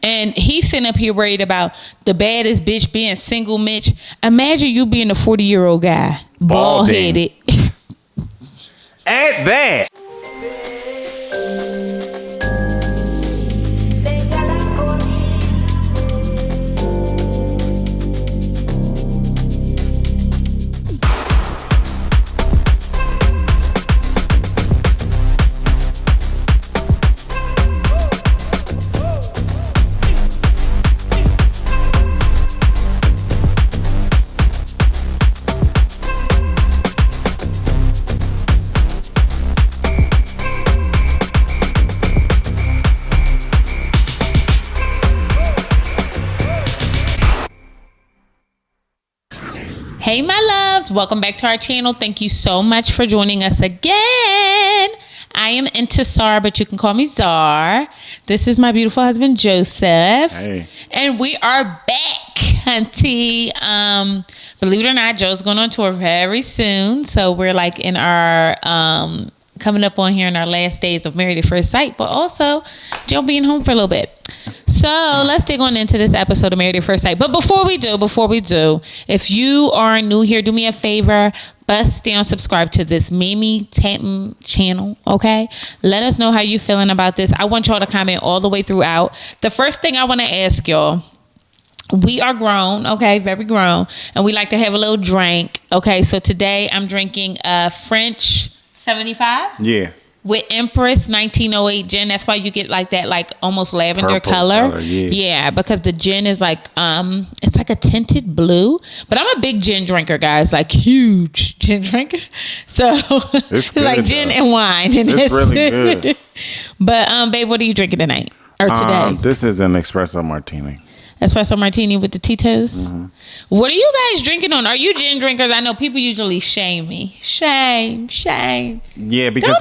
And he's sitting up here worried about the baddest bitch being single Mitch. Imagine you being a 40-year-old guy, bald-headed. At that. Hey, my loves. Welcome back to our channel. Thank you so much for joining us again. I am into Zar, but you can call me Zar. This is my beautiful husband, Joseph. Hey. And we are back, hunty. Believe it or not, Joe's going on tour very soon. So we're like in our... coming up on here in our last days of Married at First Sight, but also Joe being home for a little bit. So let's dig on into this episode of Married at First Sight. But before we do, if you are new here, do me a favor, bust down, subscribe to this Mimi Tanton channel, okay? Let us know how you feeling about this. I want y'all to comment all the way throughout. The first thing I want to ask y'all, we are grown, okay, very grown, and we like to have a little drink, okay? So today I'm drinking a French 75? Yeah. With Empress 1908 gin. That's why you get like that, like almost lavender color. Yeah, because the gin is like, it's like a tinted blue. But I'm a big gin drinker, guys, like huge gin drinker. So it's good, like gin and wine. And it's really good. But, babe, what are you drinking tonight or today? This is an espresso martini. Espresso martini with the Tito's. Mm-hmm. What are you guys drinking on? Are you gin drinkers? I know people usually shame me. Shame. Yeah, because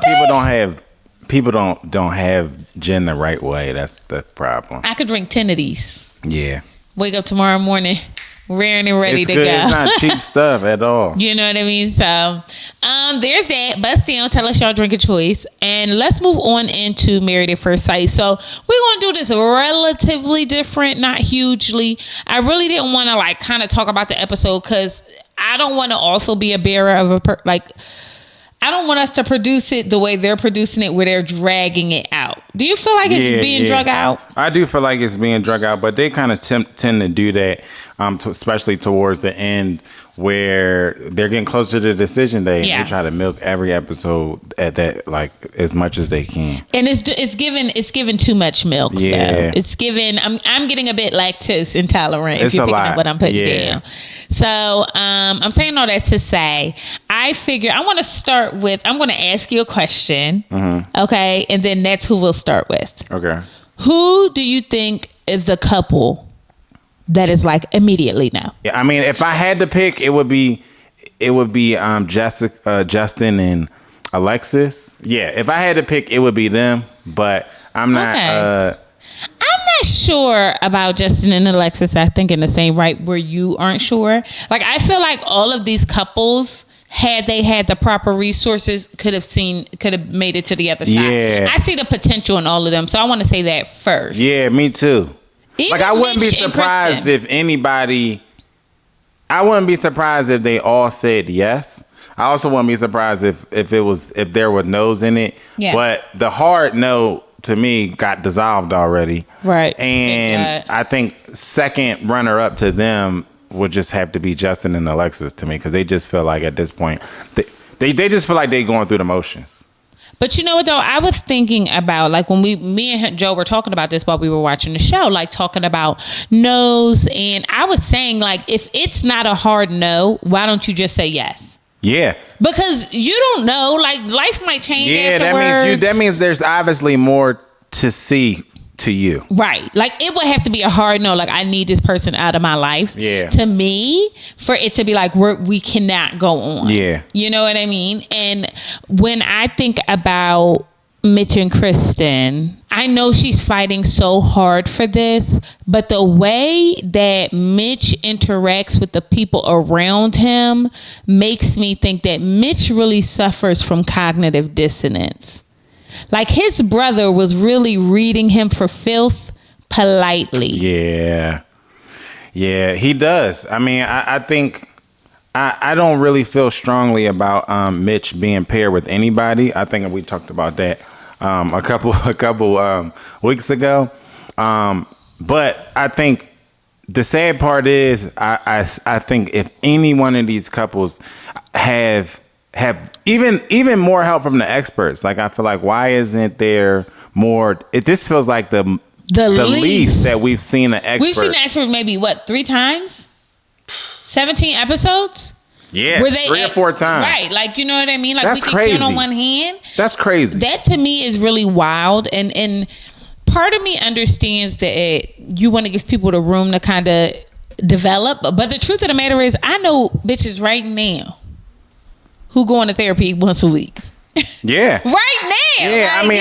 people don't have gin the right way. That's the problem. I could drink 10 of these. Yeah. Wake up tomorrow morning, rearing and ready to go. It's not cheap stuff at all. You know what I mean? So, there's that. Bust down. Tell us y'all drink a choice. And let's move on into Married at First Sight. So, we're going to do this relatively different, not hugely. I really didn't want to, like, kind of talk about the episode because I don't want to also be a bearer of I don't want us to produce it the way they're producing it, where they're dragging it out. Do you feel like it's being drug out? I do feel like it's being drug out, but they kind of tend to do that, especially towards the end, where they're getting closer to the decision day. Yeah. They try to milk every episode at that, like, as much as they can. And it's given too much milk. Yeah, though. It's given. I'm getting a bit lactose intolerant. If you're picking up what I'm putting down. So I'm saying all that to say, I figure I want to start with. I'm going to ask you a question. Mm-hmm. Okay, and then that's who we'll start with. Okay. Who do you think is the couple that is like immediately no? Yeah, I mean, if I had to pick, it would be Jessica, Justin, and Alexis. Yeah, if I had to pick, it would be them. But I'm not. Okay. I'm not sure about Justin and Alexis. I think in the same right where you aren't sure. Like, I feel like all of these couples, had they had the proper resources, could have made it to the other side. Yeah. I see the potential in all of them, so I want to say that first. Yeah, me too. Even like, I wouldn't be surprised if anybody. I wouldn't be surprised if they all said yes. I also wouldn't be surprised if there were no's in it. Yeah. But the hard no to me got dissolved already. Right. And I think second runner up to them would just have to be Justin and Alexis to me, because they just feel like at this point they just feel like they're going through the motions. But you know what, though? I was thinking about, like, when me and Joe were talking about this while we were watching the show, like, talking about no's. And I was saying, like, if it's not a hard no, why don't you just say yes? Yeah. Because you don't know. Like, life might change afterwards. That means there's obviously more to see to you. Right. Like, it would have to be a hard no. Like, I need this person out of my life. Yeah. To me, for it to be like, we cannot go on. Yeah. You know what I mean? And when I think about Mitch and Kristen, I know she's fighting so hard for this, but the way that Mitch interacts with the people around him makes me think that Mitch really suffers from cognitive dissonance. Like, his brother was really reading him for filth, politely. Yeah, he does. I mean, I think I don't really feel strongly about Mitch being paired with anybody. I think we talked about that a couple weeks ago. But I think the sad part is I think if any one of these couples have even more help from the experts, like I feel like why isn't there more? This feels like the least that we've seen the expert. We've seen the expert maybe 3 times, 17 episodes. Yeah, 3 or 4 times. Right, like you know what I mean. Like that's we crazy. can count on one hand. That's crazy. That to me is really wild, and part of me understands that you want to give people the room to kind of develop. But the truth of the matter is, I know bitches right now who go into therapy once a week. Yeah. Right now. Yeah, like, I mean,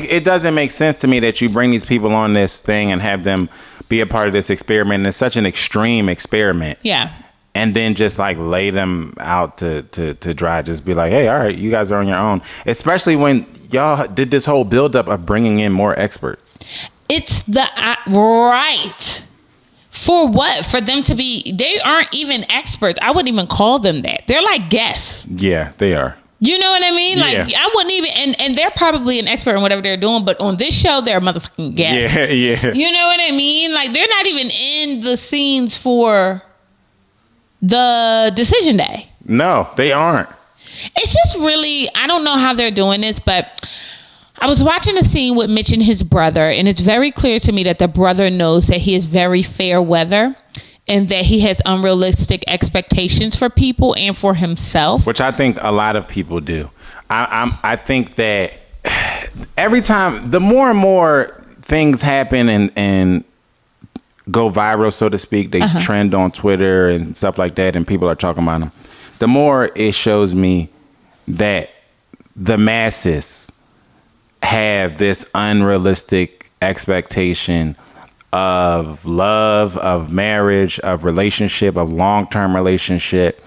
it doesn't make sense to me that you bring these people on this thing and have them be a part of this experiment. And it's such an extreme experiment. Yeah. And then just like lay them out to dry. Just be like, hey, all right, you guys are on your own. Especially when y'all did this whole buildup of bringing in more experts. It's the right. For what? For them to be, they aren't even experts. I wouldn't even call them that. They're like guests. Yeah, they are. You know what I mean? Yeah. Like I wouldn't even, and they're probably an expert in whatever they're doing, but on this show, they're a motherfucking guest. Yeah. You know what I mean? Like they're not even in the scenes for the decision day. No, they aren't. It's just really, I don't know how they're doing this, but I was watching a scene with Mitch and his brother, and it's very clear to me that the brother knows that he is very fair weather and that he has unrealistic expectations for people and for himself. Which I think a lot of people do. I think that every time, the more and more things happen and go viral, so to speak, they trend on Twitter and stuff like that, and people are talking about them, the more it shows me that the masses have this unrealistic expectation of love, of marriage, of relationship, of long-term relationship.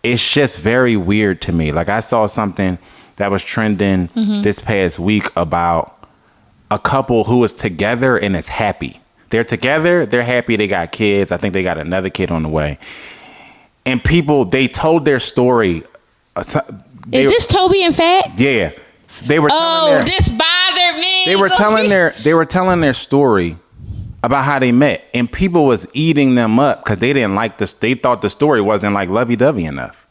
It's just very weird to me. Like I saw something that was trending this past week about a couple who is together and is happy. They're together, they're happy, they got kids. I think they got another kid on the way. And people, they told their story. Is this Toby and Fat? Yeah. They were telling this bothered me. They were telling their story about how they met, and people was eating them up because they didn't like this. They thought the story wasn't like lovey-dovey enough.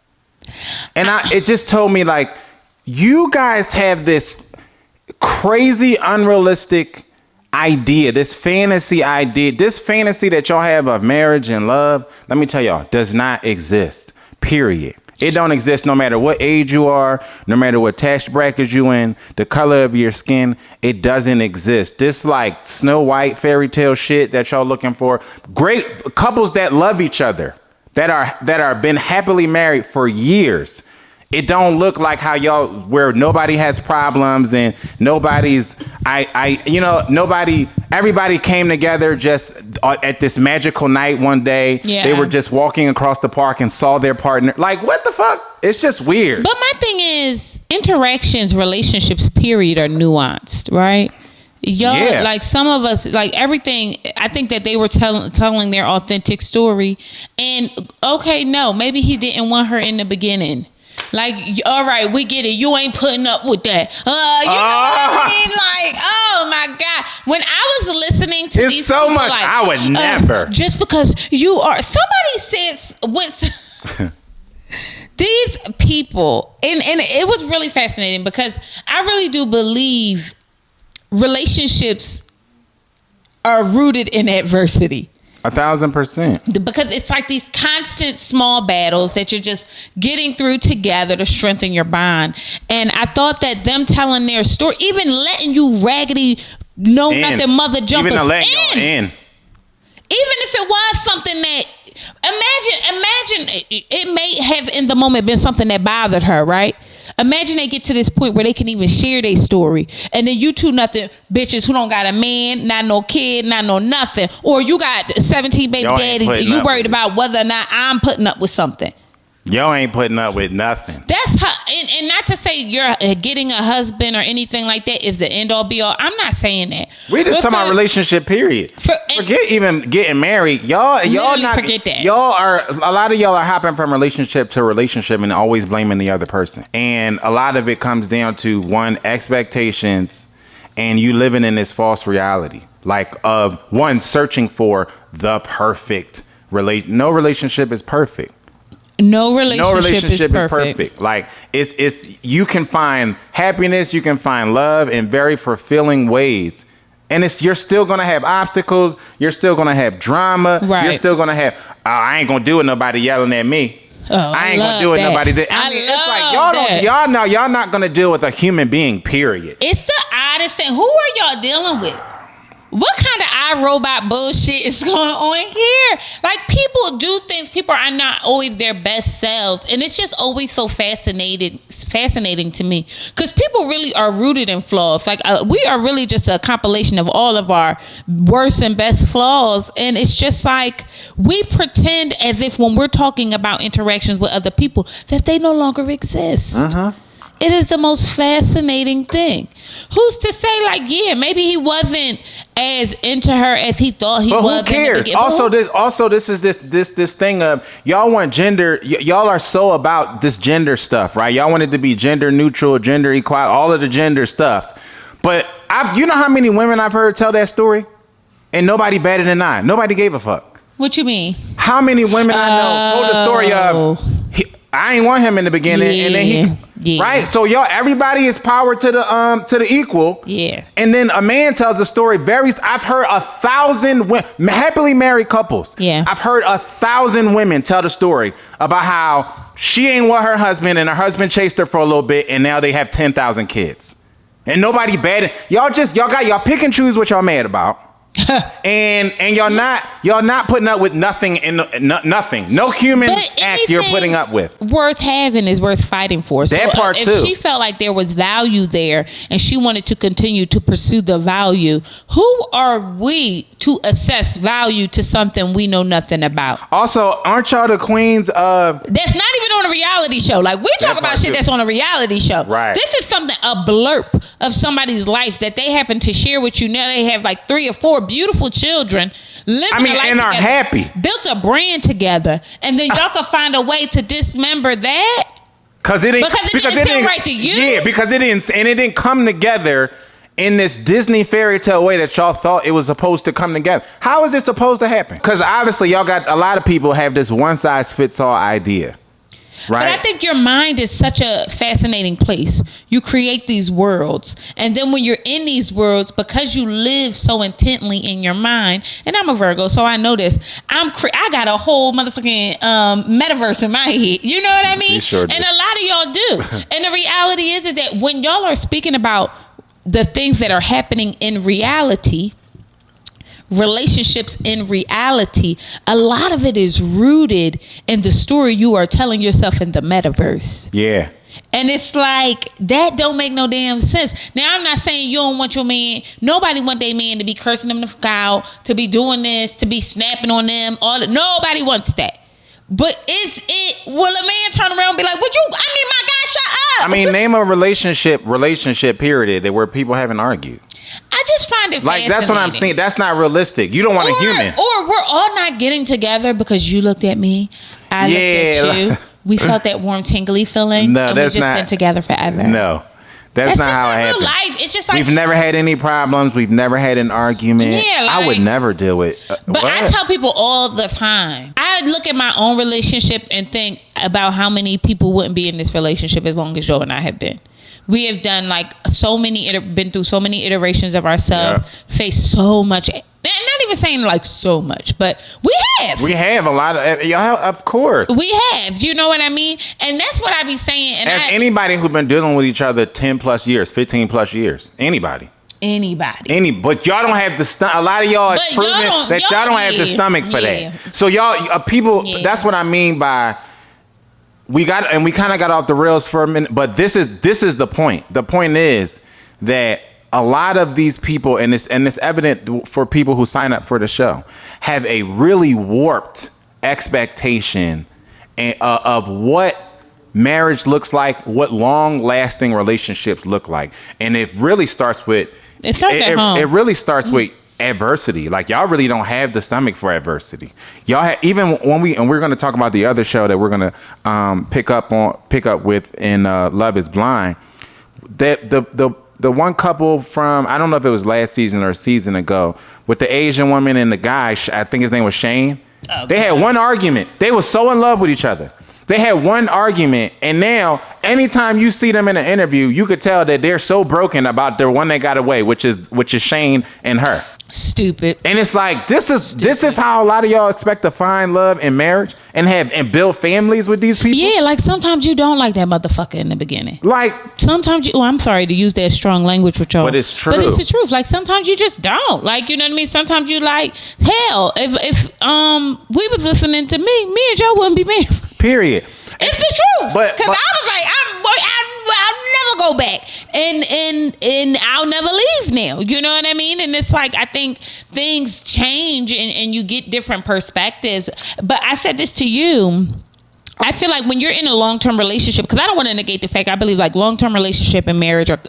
And it just told me like, you guys have this crazy, unrealistic idea, this fantasy that y'all have of marriage and love. Let me tell y'all, does not exist. Period. It don't exist no matter what age you are, no matter what tax bracket you in, the color of your skin. It doesn't exist. This like Snow White fairy tale shit that y'all looking for. Great couples that love each other, that are been happily married for years. It don't look like how y'all, where nobody has problems and everybody came together just at this magical night one day. Yeah. They were just walking across the park and saw their partner. Like, what the fuck? It's just weird. But my thing is, interactions, relationships, period, are nuanced, right? Y'all, like some of us, like everything, I think that they were telling their authentic story. And okay, no, maybe he didn't want her in the beginning. Like, all right, we get it. You ain't putting up with that. You know what I mean? Like, oh my God. When I was listening to these so people, much, like, I would never. Just because you are, somebody says, these people, and it was really fascinating because I really do believe relationships are rooted in adversity. 1,000%. Because it's like these constant small battles that you're just getting through together to strengthen your bond. And I thought that them telling their story, even letting you raggedy, nothing mother jumpers in. Even if it was something that, imagine it may have in the moment been something that bothered her, right? Imagine they get to this point where they can even share their story. And then you two nothing bitches who don't got a man, not no kid, not no nothing. Or you got 17 baby daddies and you worried about whether or not I'm putting up with something. Y'all ain't putting up with nothing. That's how, and not to say you're getting a husband or anything like that is the end all be all. I'm not saying that. We just talking about relationship, period. Forget even getting married. Y'all not forget that. Y'all are, a lot of y'all are hopping from relationship to relationship and always blaming the other person. And a lot of it comes down to one, expectations, and you living in this false reality. Like of one searching for the perfect relation. No relationship is perfect. No relationship is perfect. Like it's you can find happiness, you can find love in very fulfilling ways. And you're still gonna have obstacles, you're still gonna have drama, right. You're still gonna have I ain't gonna do it nobody yelling at me. I ain't gonna do it nobody did. I mean, it's like y'all not gonna deal with a human being, period. It's the oddest thing. Who are y'all dealing with? What kind of iRobot bullshit is going on here? Like, people do things. People are not always their best selves. And it's just always so fascinating to me. Because people really are rooted in flaws. Like, we are really just a compilation of all of our worst and best flaws. And it's just like, we pretend as if when we're talking about interactions with other people, that they no longer exist. Uh-huh. It is the most fascinating thing. Who's to say, like, yeah, maybe he wasn't as into her as he thought he was. But who cares? Also, this is this thing of y'all want gender. Y'all are so about this gender stuff, right? Y'all want it to be gender neutral, gender equality, all of the gender stuff. But you know how many women I've heard tell that story, and nobody batted an eye. Nobody gave a fuck. What you mean? How many women I know told the story of I ain't want him in the beginning, and then right. So y'all, everybody is power to the equal. Yeah. And then a man tells a story. I've heard 1,000 happily married couples. Yeah. I've heard 1,000 women tell the story about how she ain't want her husband, and her husband chased her for a little bit, and now they have 10,000 kids, and nobody bad. Y'all pick and choose what y'all mad about. and y'all not putting up with nothing nothing. No human act you're putting up with. Worth having is worth fighting for. That part if too. If she felt like there was value there and she wanted to continue to pursue the value, who are we to assess value to something we know nothing about? Also, aren't y'all the queens of... That's not even on a reality show. Like, we talk about shit that's on a reality show. Right. This is a blurb of somebody's life that they happen to share with you. Now they have like 3 or 4 beautiful children living a life and together, are happy, built a brand together, and then y'all can find a way to dismember that because it didn't sound right to you. Yeah, because it didn't come together in this Disney fairy tale way that y'all thought it was supposed to come together. How is it supposed to happen? Because obviously y'all got a lot of people have this one size fits all idea. Right. But I think your mind is such a fascinating place. You create these worlds. And then when you're in these worlds, because you live so intently in your mind, and I'm a Virgo, so I know this, I got a whole motherfucking metaverse in my head. You know what I mean? Sure do. And a lot of y'all do. And the reality is that when y'all are speaking about the things that are happening in reality, relationships in reality, a lot of it is rooted in the story you are telling yourself in the metaverse. Yeah. And it's like, that don't make no damn sense. Now, I'm not saying you don't want your man. Nobody want their man to be cursing them the fuck out, to be doing this, to be snapping on them. Nobody wants that. But will a man turn around and be like, my guy, shut up? Name a relationship period where people haven't argued. I just find it fascinating. That's what I'm saying. That's not realistic. You don't want a human. Or we're all not getting together because you looked at me, I looked at you. We felt that warm, tingly feeling. No, and that's we just not been together forever. No. That's not how it happens. Life. It's just like, we've never had any problems. We've never had an argument. Yeah, I would never deal with. But I tell people all the time. I look at my own relationship and think about how many people wouldn't be in this relationship as long as Joe and I have been. We have done been through so many iterations of ourselves, faced so much. Not even saying like so much, but we have. We have a lot of, of course. We have, you know what I mean? And that's what I be saying. And as anybody who's been dealing with each other 10 plus years, 15 plus years, anybody. But y'all don't have a lot of y'all is proving that y'all don't have the stomach for that. So y'all, people, that's what I mean by, we kind of got off the rails for a minute, but this is the point. The point is that a lot of these people, and it's evident for people who sign up for the show, have a really warped expectation and of what marriage looks like, what long-lasting relationships look like, and it really starts with it really starts with adversity. Like, y'all really don't have the stomach for adversity. Y'all even when we're going to talk about the other show that we're going to pick up with in Love Is Blind. That the one couple from, I don't know if it was last season or a season ago, with the Asian woman and the guy, I think his name was Shane. Oh, they had one argument. They were so in love with each other. They had one argument, and now anytime you see them in an interview, you could tell that they're so broken about the one that got away, which is Shane and her. Stupid. And it's like, this is how a lot of y'all expect to find love in marriage and build families with these people. Yeah, like sometimes you don't like that motherfucker in the beginning. Like sometimes you, I'm sorry to use that strong language with y'all, but it's true. But it's the truth. Like sometimes you just don't. Like, you know what I mean? Sometimes you like, hell, if we was listening to me and y'all wouldn't be married. Period. It's the truth. Because I was like, I'll never go back, and I'll never leave now. You know what I mean? And it's like, I think things change and you get different perspectives. But I said this to you. I feel like when you're in a long-term relationship, because I don't want to negate the fact, I believe like long-term relationship and marriage are,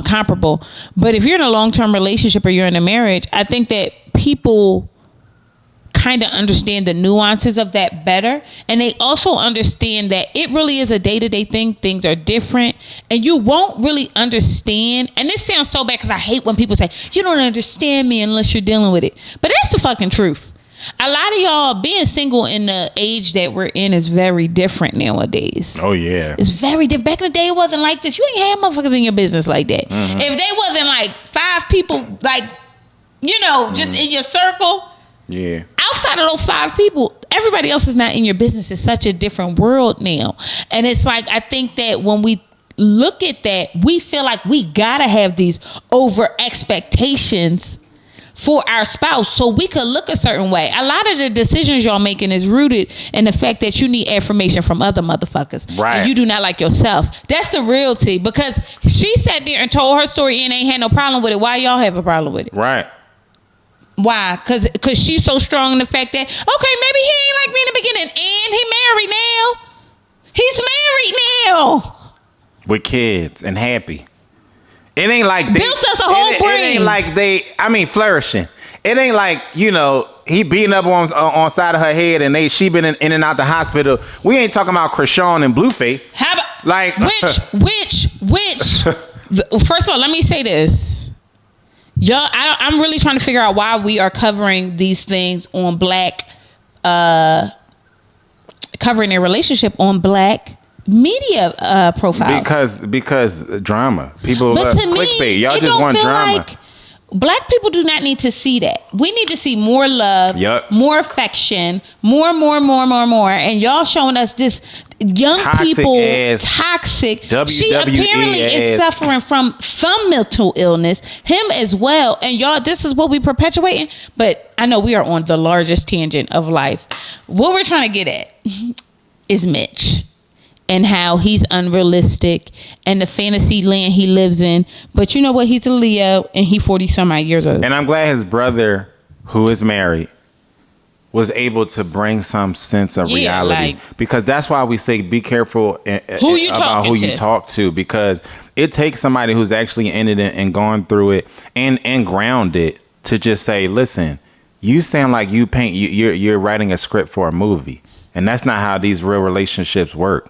comparable. But if you're in a long-term relationship or you're in a marriage, I think that people kind of understand the nuances of that better, and they also understand that it really is a day-to-day thing. Things are different, and you won't really understand, and this sounds so bad because I hate when people say you don't understand me unless you're dealing with it, but that's the fucking truth. A lot of y'all being single in the age that we're in is very different nowadays. Oh yeah, it's very different. Back in the day it wasn't like this. You ain't have motherfuckers in your business like that. Mm-hmm. If they wasn't like 5 people, like, just in your circle, yeah, outside of those 5 people, everybody else is not in your business. It's such a different world now. And it's like, I think that when we look at that, we feel like we gotta have these over expectations for our spouse so we could look a certain way. A lot of the decisions y'all making is rooted in the fact that you need affirmation from other motherfuckers. Right. And you do not like yourself. That's the reality. Because she sat there and told her story and ain't had no problem with it. Why y'all have a problem with it? Right. Why? Because she's so strong in the fact that, okay, maybe he ain't like me in the beginning, and he married now. He's married now. With kids and happy. It ain't like they built us a whole brain. It ain't like flourishing. It ain't like, he beating up on side of her head and she been in and out the hospital. We ain't talking about Krishan and Blueface. How about like which first of all, let me say this. Y'all, I'm really trying to figure out why we are covering these things on black, covering their relationship on black media profiles. Because drama. People love clickbait. Y'all just want drama. Like black people do not need to see that. We need to see more love, more affection, more. And y'all showing us this young toxic. She apparently is suffering from some mental illness. Him as well. And y'all, this is what we perpetuating. But I know we are on the largest tangent of life. What we're trying to get at is Mitch. And how he's unrealistic and the fantasy land he lives in. But you know what? He's a Leo and he's 40 some odd years old. And I'm glad his brother, who is married, was able to bring some sense of reality. Because that's why we say be careful about who you talk to. Because it takes somebody who's actually in it and gone through it and grounded to just say, listen, you sound like you're writing a script for a movie. And that's not how these real relationships work.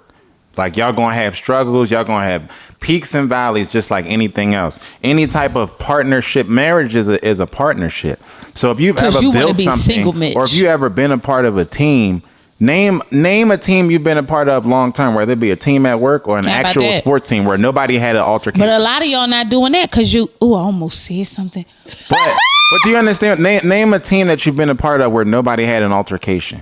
Like, y'all gonna have struggles, y'all gonna have peaks and valleys, just like anything else. Any type of partnership, marriage is a partnership. So if you've ever built something, or if you ever been a part of a team, name a team you've been a part of long term, whether it be a team at work or an actual sports team where nobody had an altercation. But a lot of y'all not doing that because I almost said something. But do you understand? Name a team that you've been a part of where nobody had an altercation.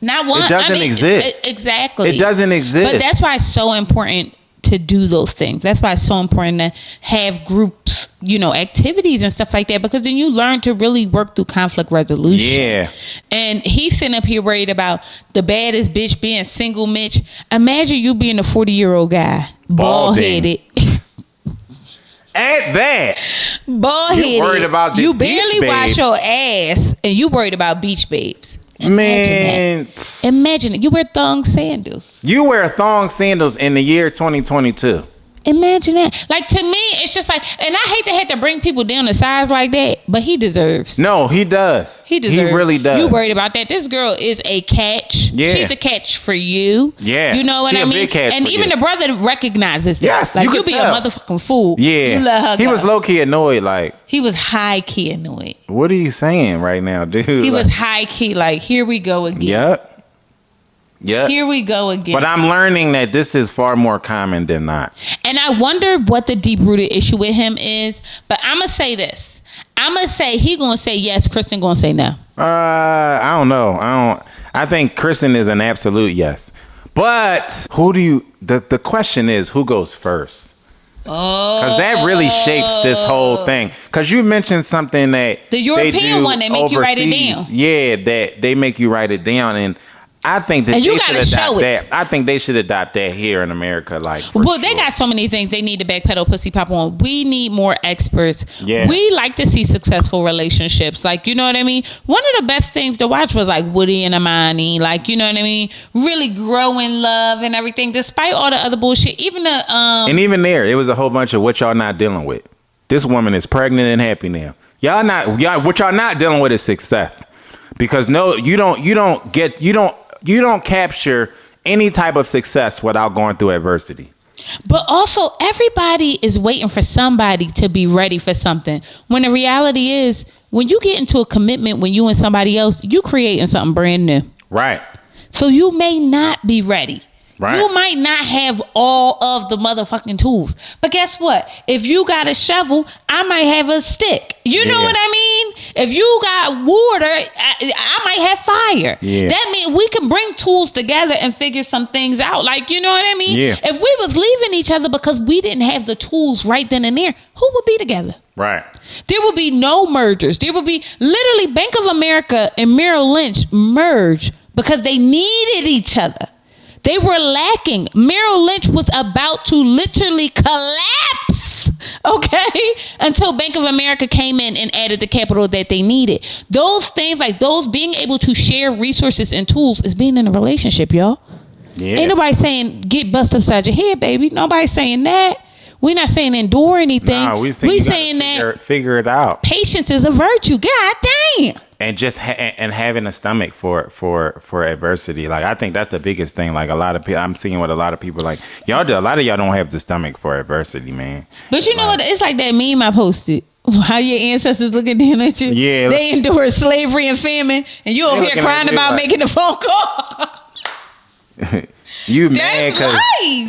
Not one. It doesn't exist. Exactly. It doesn't exist. But that's why it's so important to do those things. That's why it's so important to have groups, activities and stuff like that, because then you learn to really work through conflict resolution. Yeah. And he's sitting up here worried about the baddest bitch being single, Mitch. Imagine you being a 40-year-old guy, bald-headed. At that. Bald-headed. You worried about the You beach barely babes. wash your ass, and you worried about beach babes. Man, Imagine it. You wear thong sandals. You wear thong sandals in the year 2022. Imagine that. Like, to me, it's just like, and I hate to have to bring people down to size like that, but he deserves. No, he does. He deserves. He really does. You worried about that? This girl is a catch. Yeah. She's a catch for you. Yeah. You know what I mean? Big catch and even you. the brother recognizes that. Yes, like, you be tell. a motherfucking fool. Yeah. You let her He go. was low key annoyed. Like, he was high key annoyed. What are you saying right now, dude? He was high key. Like, here we go again. Yep. Here we go again. But I'm learning that this is far more common than not. And I wonder what the deep-rooted issue with him is. But I'm going to say this. I'm going to say he going to say yes. Kristen going to say no. I don't know. I think Kristen is an absolute yes. But the question is, who goes first? Because that really shapes this whole thing. Because you mentioned something that the European one, they make you write it down. Yeah, that they make you write it down. And I think that they should adopt that. I think they should adopt that here in America. They got so many things they need to backpedal pussy pop on. We need more experts. Yeah. We like to see successful relationships. Like, you know what I mean? One of the best things to watch was like Woody and Amani. Like, you know what I mean? Really grow in love and everything, despite all the other bullshit. Even and even there, it was a whole bunch of what y'all not dealing with. This woman is pregnant and happy now. What y'all not dealing with is success. Because you don't capture any type of success without going through adversity. But also, everybody is waiting for somebody to be ready for something. When the reality is, when you get into a commitment when you and somebody else, you creating something brand new. Right. So you may not be ready. Right. You might not have all of the motherfucking tools. But guess what? If you got a shovel, I might have a stick. You know what I mean? If you got water, I might have fire. Yeah. That means we can bring tools together and figure some things out. Like, you know what I mean? Yeah. If we was leaving each other because we didn't have the tools right then and there, who would be together? Right. There would be no mergers. There would be literally Bank of America and Merrill Lynch merged because they needed each other. They were lacking. Merrill Lynch was about to literally collapse, okay? Until Bank of America came in and added the capital that they needed. Those things, like those being able to share resources and tools, is being in a relationship, y'all. Yeah. Ain't nobody saying get bust upside your head, baby. Nobody's saying that. We're not saying endure anything. Nah, we saying that figure it out. Patience is a virtue. God damn. And just and having a stomach for adversity. Like, I think that's the biggest thing. Like, a lot of people, I'm seeing what a lot of people like. A lot of y'all don't have the stomach for adversity, man. But you know what? It's like that meme I posted. How your ancestors looking down at you. Yeah. They endured slavery and famine, and you over here crying about making a phone call. You mad because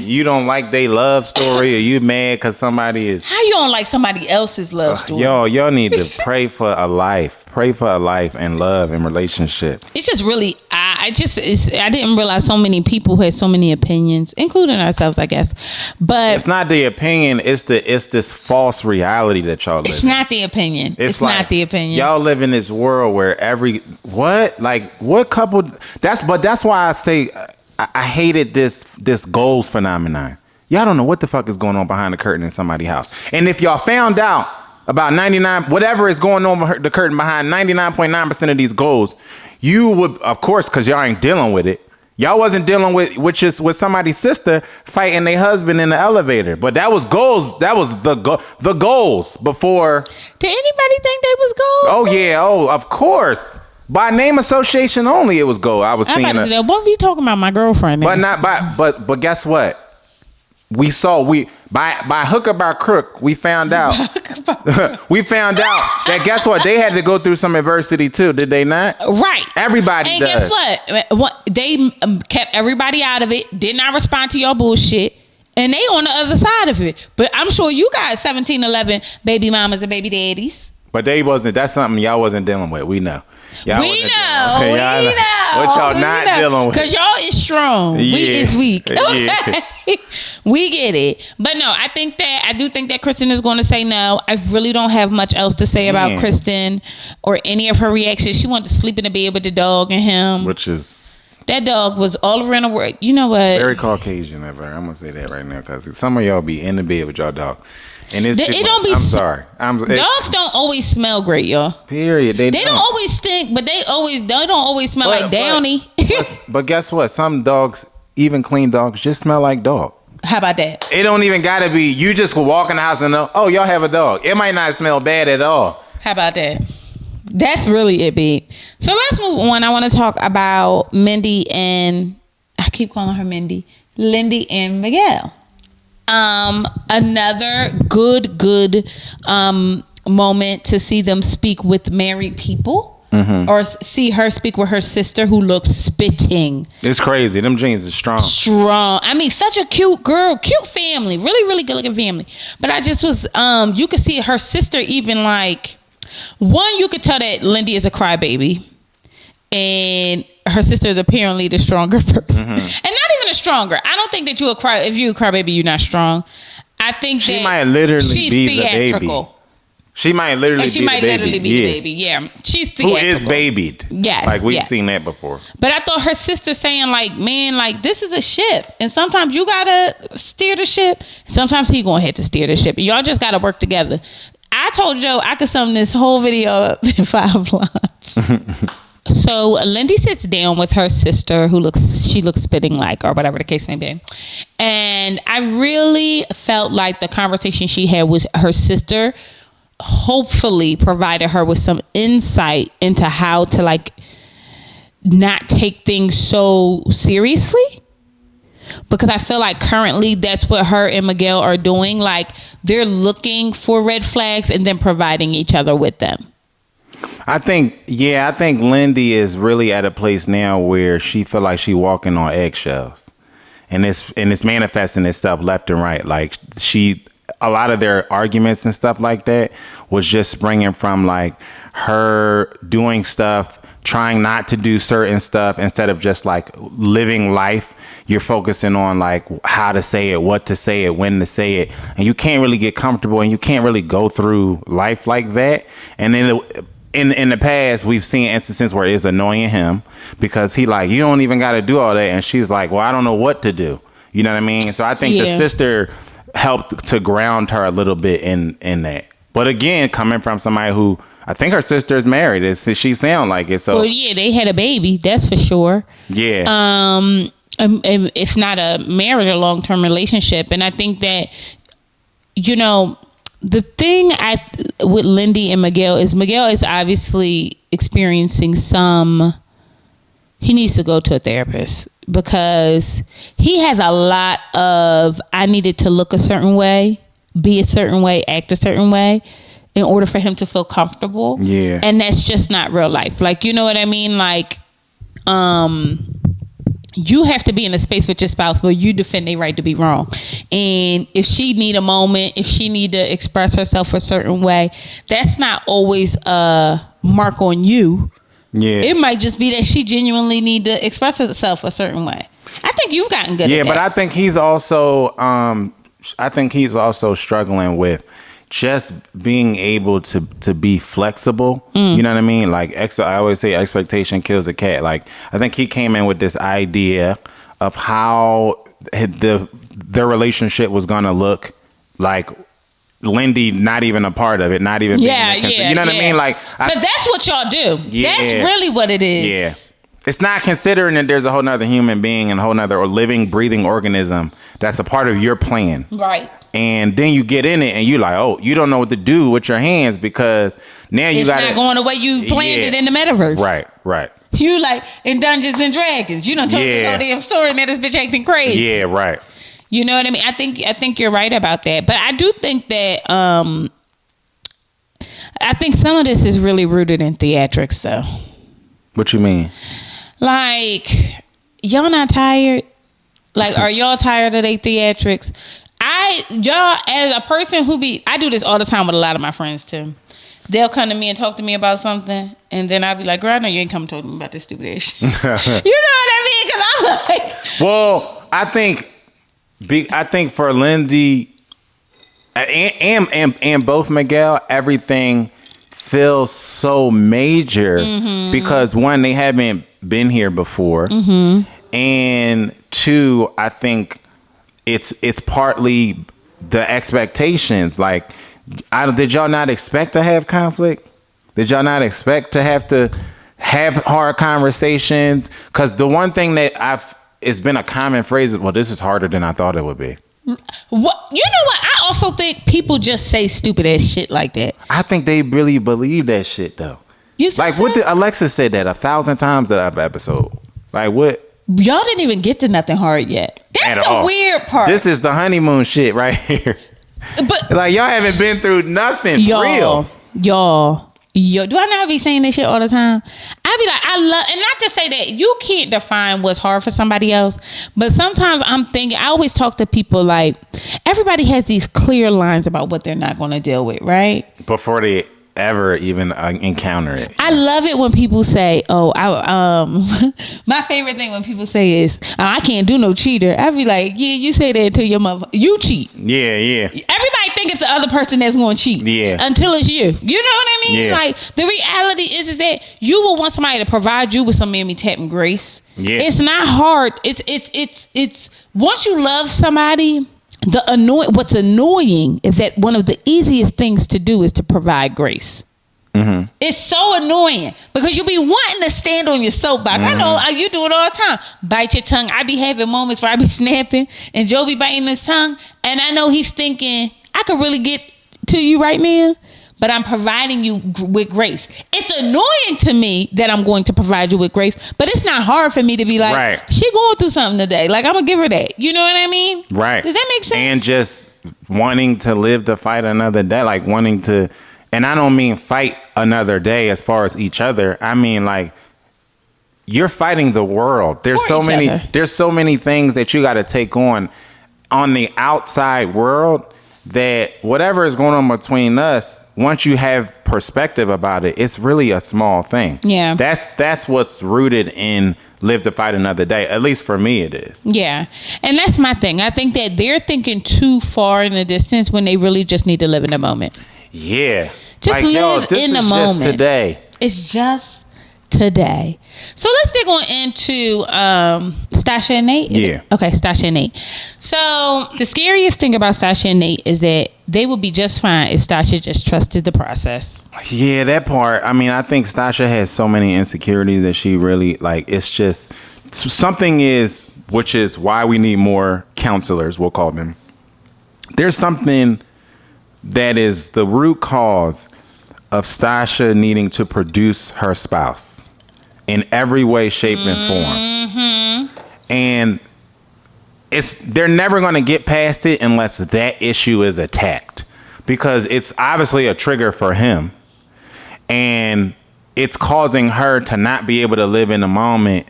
you don't like their love story, or you mad because somebody is... How you don't like somebody else's love story? Y'all need to pray for a life. Pray for a life and love and relationship. It's just really... I didn't realize so many people had so many opinions, including ourselves, I guess. But it's not the opinion. It's this false reality that y'all live in. It's not the opinion. It's like, not the opinion. Y'all live in this world where what couple... That's why I say... I hated this goals phenomenon. Y'all don't know what the fuck is going on behind the curtain in somebody's house. And if y'all found out about 99, whatever is going on behind the curtain behind 99.9% of these goals, you would, of course, because y'all ain't dealing with it. Y'all wasn't dealing with somebody's sister fighting their husband in the elevator. But that was goals. That was the goals before. Did anybody think they was goals? Oh, yeah. Oh, of course. By name association only, it was gold. I was seeing it. What were you talking about, my girlfriend? But not by. But guess what? We saw by hook or by crook, we found out. We found out that guess what? They had to go through some adversity too. Did they not? Right. Everybody and does. Guess what? They kept everybody out of it. Did not respond to your bullshit. And they on the other side of it. But I'm sure you got 17, 11 baby mamas and baby daddies. But they wasn't. That's something y'all wasn't dealing with. We know. We know. What y'all not dealing with? Because y'all is strong. Yeah. We is weak. Okay. Yeah. We get it. But no, I do think that Kristen is going to say no. I really don't have much else to say about Kristen or any of her reactions. She wanted to sleep in the bed with the dog and him. Which is... That dog was all around the world. You know what? Very Caucasian of her. I'm going to say that right now because some of y'all be in the bed with y'all dog. And it's it don't be. I'm sorry. Dogs don't always smell great, y'all. Period. They don't always stink, but they don't always smell like Downy. But guess what? Some dogs, even clean dogs, just smell like dog. How about that? It don't even gotta be. You just walk in the house and know, oh, y'all have a dog. It might not smell bad at all. How about that? That's really it, babe. So let's move on. I want to talk about Mindy and I keep calling her Mindy, Lindy and Miguel. Another good moment to see them speak with married people. Or see her speak with her sister who looks spitting. It's crazy. Them jeans are strong. I mean, such a cute girl, cute family, really, really good looking family. But I just was, you could see her sister even like, one, you could tell that Lindy is a crybaby. And her sister is apparently the stronger person. And not even a stronger. I don't think that you a cry, if you a crybaby, you're not strong. I think she that might literally be theatrical. The baby. She might literally be the baby. Yeah. She's theatrical. Who is babied. Yes. Like we've seen that before. But I thought her sister saying like, man, like this is a ship. And sometimes you gotta steer the ship. Sometimes he gonna have to steer the ship. Y'all just gotta work together. I told Joe I could sum this whole video up in 5 lines. So Lindy sits down with her sister who looks spitting like, or whatever the case may be. And I really felt like the conversation she had with her sister hopefully provided her with some insight into how to like not take things so seriously, because I feel like currently that's what her and Miguel are doing. Like they're looking for red flags and then providing each other with them. I think Lindy is really at a place now where she feel like she walking on eggshells, and it's manifesting itself left and right. Like a lot of their arguments and stuff like that was just springing from like her doing stuff, trying not to do certain stuff instead of just like living life. You're focusing on like how to say it, what to say it, when to say it. And you can't really get comfortable and you can't really go through life like that. And then in the past, we've seen instances where it's annoying him because he like, you don't even got to do all that. And she's like, well, I don't know what to do. You know what I mean? So I think the sister helped to ground her a little bit in that. But again, coming from somebody who I think her sister is married, she sound like it. So well, yeah, they had a baby, that's for sure. Yeah. If not a marriage or long-term relationship, and I think that the thing with Lindy and Miguel is obviously experiencing he needs to go to a therapist because he has a lot of I needed to look a certain way, be a certain way, act a certain way in order for him to feel comfortable. Yeah. And that's just not real life. Like, you know what I mean? Like, you have to be in a space with your spouse where you defend their right to be wrong. And if she need a moment, if she need to express herself a certain way, that's not always a mark on you. Yeah. It might just be that she genuinely need to express herself a certain way. I think you've gotten good at that. Yeah, but I think he's also struggling with just being able to be flexible. You know what I mean? Like I always say expectation kills a cat. Like I think he came in with this idea of how their relationship was going to look, like Lindy not even a part of it, not even being you know what I mean? Like, because that's what y'all do. Yeah, that's really what it is. Yeah. It's not considering that there's a whole nother human being and a whole nother or living, breathing organism that's a part of your plan. Right. And then you get in it and you like, oh, you don't know what to do with your hands because now you got it's not going the way you planned it in the metaverse. Right. You like in Dungeons and Dragons. You done told this whole damn story and this bitch acting crazy. Yeah, right. You know what I mean? I think you're right about that. But I do think that I think some of this is really rooted in theatrics though. What you mean? Like, y'all not tired? Like, are y'all tired of they theatrics? Y'all, as a person I do this all the time with a lot of my friends too. They'll come to me and talk to me about something, and then I'll be like, girl, I know you ain't come to me about this stupid ass shit. You know what I mean? Because I'm like... Well, I think for Lindy and both Miguel, everything feels so major because one, they haven't been here before, and two, I think it's partly the expectations. Like, did y'all not expect to have conflict? Did y'all not expect to have hard conversations? Because the one thing that it's been a common phrase is, well, this is harder than I thought it would be. What, you know what? I also think people just say stupid ass shit like that. I think they really believe that shit though. You think like so? What did Alexis said that 1,000 times that episode? Like what? Y'all didn't even get to nothing hard yet. That's the weird part. This is the honeymoon shit right here. But like y'all haven't been through nothing real. Yo, do I not be saying this shit all the time? I be like, I love, and not to say that you can't define what's hard for somebody else, but sometimes I'm thinking, I always talk to people like, everybody has these clear lines about what they're not going to deal with, right? Before they ever even encounter it. I love it when people say, my favorite thing when people say is, I can't do no cheater. I be like, yeah, you say that to your mother. You cheat. Yeah. Everybody think it's the other person that's going to cheat. Yeah. Until it's you. You know what I mean? Yeah. Like, the reality is that you will want somebody to provide you with some mammy tap and grace. Yeah. It's not hard. It's once you love somebody, what's annoying is that one of the easiest things to do is to provide grace. Mm-hmm. It's so annoying because you be wanting to stand on your soapbox. Mm-hmm. I know you do it all the time. Bite your tongue. I be having moments where I be snapping and Joe be biting his tongue, and I know he's thinking I could really get to you right now, but I'm providing you with grace. It's annoying to me that I'm going to provide you with grace, but it's not hard for me to be like, right, she going through something today. Like, I'm going to give her that. You know what I mean? Right. Does that make sense? And just wanting to live to fight another day. Like, wanting to, and I don't mean fight another day as far as each other. I mean, like, you're fighting the world. There's so many things that you got to take on the outside world, that whatever is going on between us, once you have perspective about it, it's really a small thing. Yeah. That's what's rooted in live to fight another day. At least for me, it is. Yeah. And that's my thing. I think that they're thinking too far in the distance when they really just need to live in the moment. Yeah. Just live in the moment. Just today. It's just today. So let's dig on into Sasha and Nate. Yeah. Okay, Sasha and Nate. So the scariest thing about Sasha and Nate is that they would be just fine if Sasha just trusted the process. Yeah, that part. I mean, I think Sasha has so many insecurities that she really, like, it's just which is why we need more counselors, we'll call them. There's something that is the root cause of Sasha needing to produce her spouse in every way, shape, and form. Mm-hmm. And they're never going to get past it unless that issue is attacked, because it's obviously a trigger for him, and it's causing her to not be able to live in the moment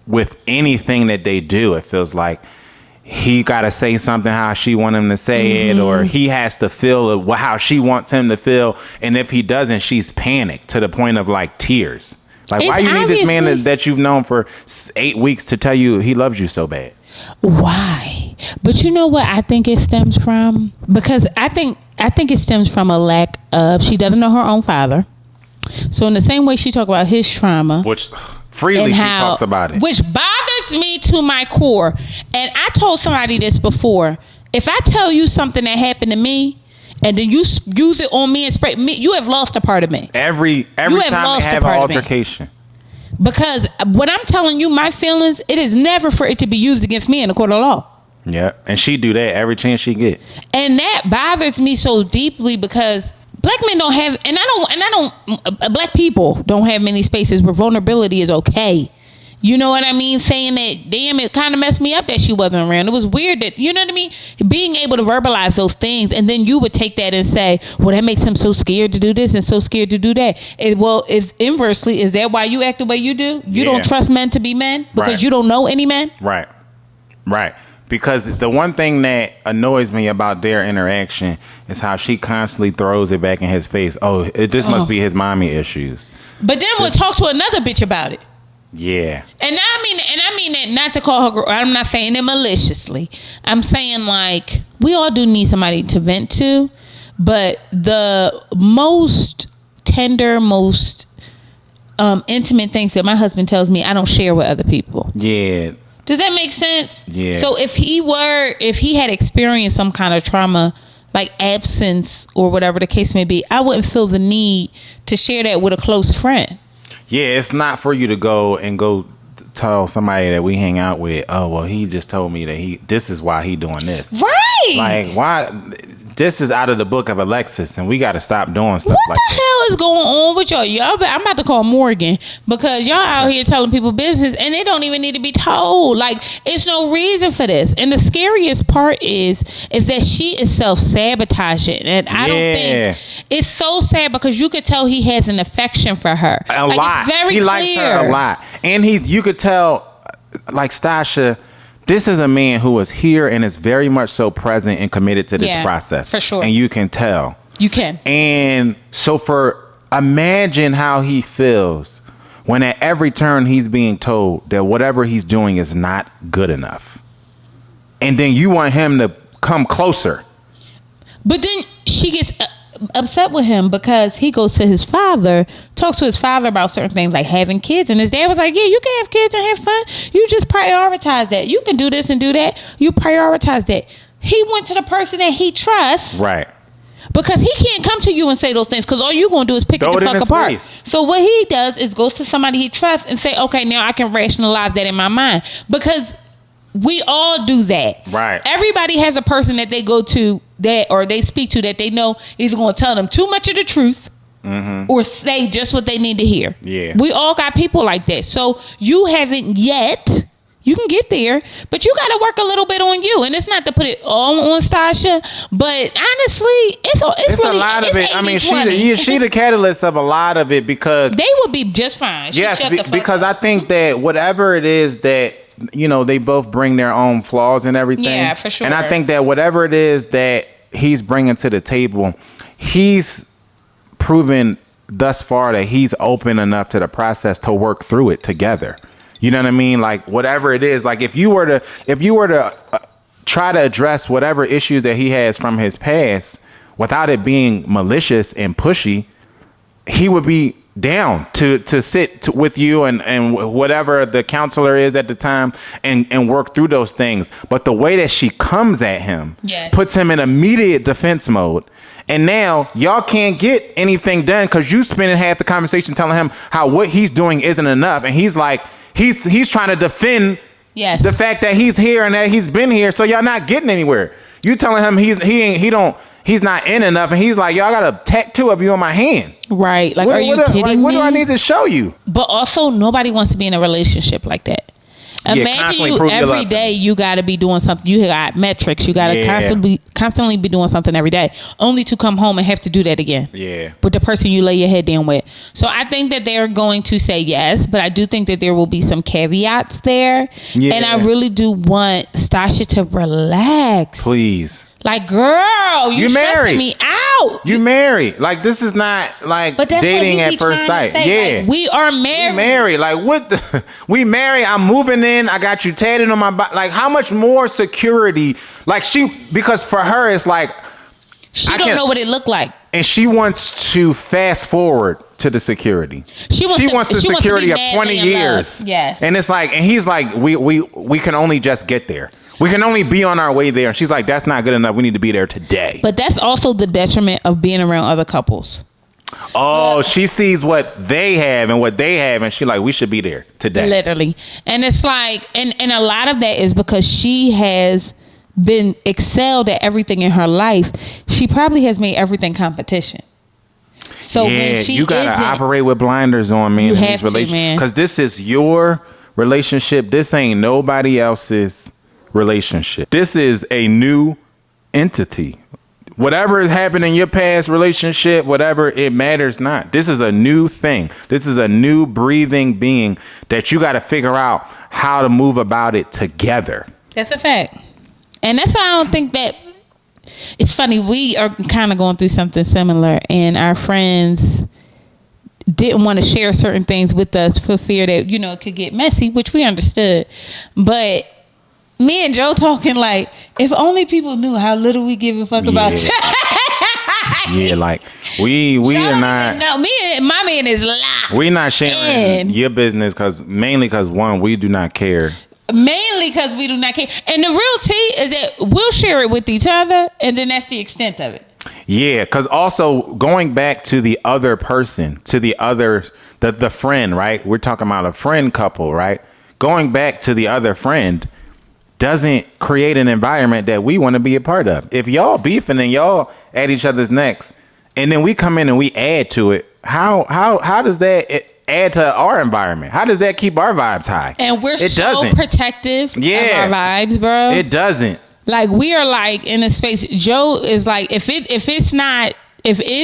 with anything that they do. It feels like he got to say something how she want him to say it, or he has to feel how she wants him to feel. And if he doesn't, she's panicked to the point of like tears. Like, why you need this man that you've known for 8 weeks to tell you he loves you so bad? Why? But you know what I think it stems from? Because I think it stems from a lack of, she doesn't know her own father. So in the same way she talked about his trauma, which freely she talks about it, which bothers me to my core. And I told somebody this before. If I tell you something that happened to me, and then you use it on me and spray me, you have lost a part of me. Every time they have an altercation. Because when I'm telling you my feelings, it is never for it to be used against me in a court of law. Yeah, and she do that every chance she get. And that bothers me so deeply, because black men don't have, black people don't have many spaces where vulnerability is okay. You know what I mean? Saying that, damn, it kind of messed me up that she wasn't around. It was weird that, you know what I mean? Being able to verbalize those things, and then you would take that and say, well, that makes him so scared to do this and so scared to do that. Is inversely, is that why you act the way you do? You don't trust men to be men because you don't know any men? Right. Because the one thing that annoys me about their interaction is how she constantly throws it back in his face. Oh, this must be his mommy issues. But then we'll talk to another bitch about it. Yeah. And I mean that not to call her, I'm not saying it maliciously. I'm saying, like, we all do need somebody to vent to, but the most tender, most intimate things that my husband tells me, I don't share with other people. Yeah. Does that make sense? Yeah. So if he had experienced some kind of trauma, like absence or whatever the case may be, I wouldn't feel the need to share that with a close friend. Yeah, it's not for you to go tell somebody that we hang out with, oh, well, he just told me that this is why he doing this. Right. Like, why? This is out of the book of Alexis, and we got to stop doing stuff like that. What the hell is going on with y'all? I'm about to call Morgan because y'all out here telling people business and they don't even need to be told. Like, it's no reason for this. And the scariest part is that she is self-sabotaging. And I don't think it's so sad because you could tell he has an affection for her. A lot. It's very he clear. Likes her a lot. And you could tell, like Sasha, this is a man who is here and is very much so present and committed to this process. For sure. And you can tell. You can. And so imagine how he feels when at every turn he's being told that whatever he's doing is not good enough. And then you want him to come closer. But then she gets upset with him because he goes to his father, talks to his father about certain things like having kids, and his dad was like, yeah, you can have kids and have fun, you just prioritize that, you can do this and do that, you prioritize that. He went to the person that he trusts, right? Because he can't come to you and say those things because all you're going to do is pick it the fuck apart. Face. So what he does is goes to somebody he trusts and say, okay, now I can rationalize that in my mind, because we all do that. Right. Everybody has a person that they go to that or they speak to that they know is going to tell them too much of the truth or say just what they need to hear. Yeah. We all got people like that. So you haven't yet. You can get there, but you got to work a little bit on you. And it's not to put it all on Sasha, but honestly, it's really, a lot of it. I mean, she the catalyst of a lot of it because they would be just fine. Because I think that whatever it is that, you know, they both bring their own flaws and everything. Yeah, for sure. And I think that whatever it is that he's bringing to the table, he's proven thus far that he's open enough to the process to work through it together. You know what I mean? Like whatever it is, like if you were to try to address whatever issues that he has from his past without it being malicious and pushy, he would be down to sit with you and whatever the counselor is at the time and work through those things. But the way that she comes at him puts him in immediate defense mode. And now y'all can't get anything done because you spending half the conversation telling him how what he's doing isn't enough. And he's like, he's trying to defend the fact that he's here and that he's been here. So y'all not getting anywhere. You telling him he's not in enough, and he's like, yo, I got a tattoo of you on my hand. Right. Like, are you kidding me? What do I need to show you? But also, nobody wants to be in a relationship like that. Imagine you every day you got to be doing something. You got metrics. You got to constantly be doing something every day, only to come home and have to do that again. Yeah. With the person you lay your head down with. So I think that they're going to say yes, but I do think that there will be some caveats there. Yeah. And I really do want Sasha to relax. Please. Like, girl, you stressing me out. You married. Like, this is not like dating at first sight. Yeah. Like, we are married. We married. Like, what the? We married. I'm moving in. I got you tatted on my body. Like, how much more security? Like, because for her, it's like. She don't know what it looked like. And she wants to fast forward to the security. She wants the security of 20 years. Yes. And it's like, and he's like, we can only just get there. We can only be on our way there. And she's like, that's not good enough. We need to be there today. But that's also the detriment of being around other couples. Oh, she sees what they have and what they have. And she's like, we should be there today. Literally. And it's like, and a lot of that is because she has been excelled at everything in her life. She probably has made everything competition. So when she you gotta operate with blinders on, man. You have to, man. Because this is your relationship. This ain't nobody else's relationship. This is a new entity. Whatever has happened in your past relationship, whatever, it matters not. This is a new thing. This is a new breathing being that you got to figure out how to move about it together. That's a fact. And that's why I don't think that it's funny. We are kind of going through something similar, and our friends didn't want to share certain things with us for fear that, you know, it could get messy, which we understood. But me and Joe talking like, if only people knew how little we give a fuck about that. Yeah, like we are not. No, me and my man is locked. We're not sharing your business mainly because one, we do not care Mainly because we do not care. And the real tea is that we'll share it with each other, and then that's the extent of it. Yeah, because also going back to the other person, to the friend, right? We're talking about a friend couple, right? Going back to the other friend doesn't create an environment that we want to be a part of. If y'all beefing and y'all at each other's necks, and then we come in and we add to it, how does that add to our environment? How does that keep our vibes high? And we're protective of our vibes, bro. It doesn't. Like, we are like in a space. Joe is like, if it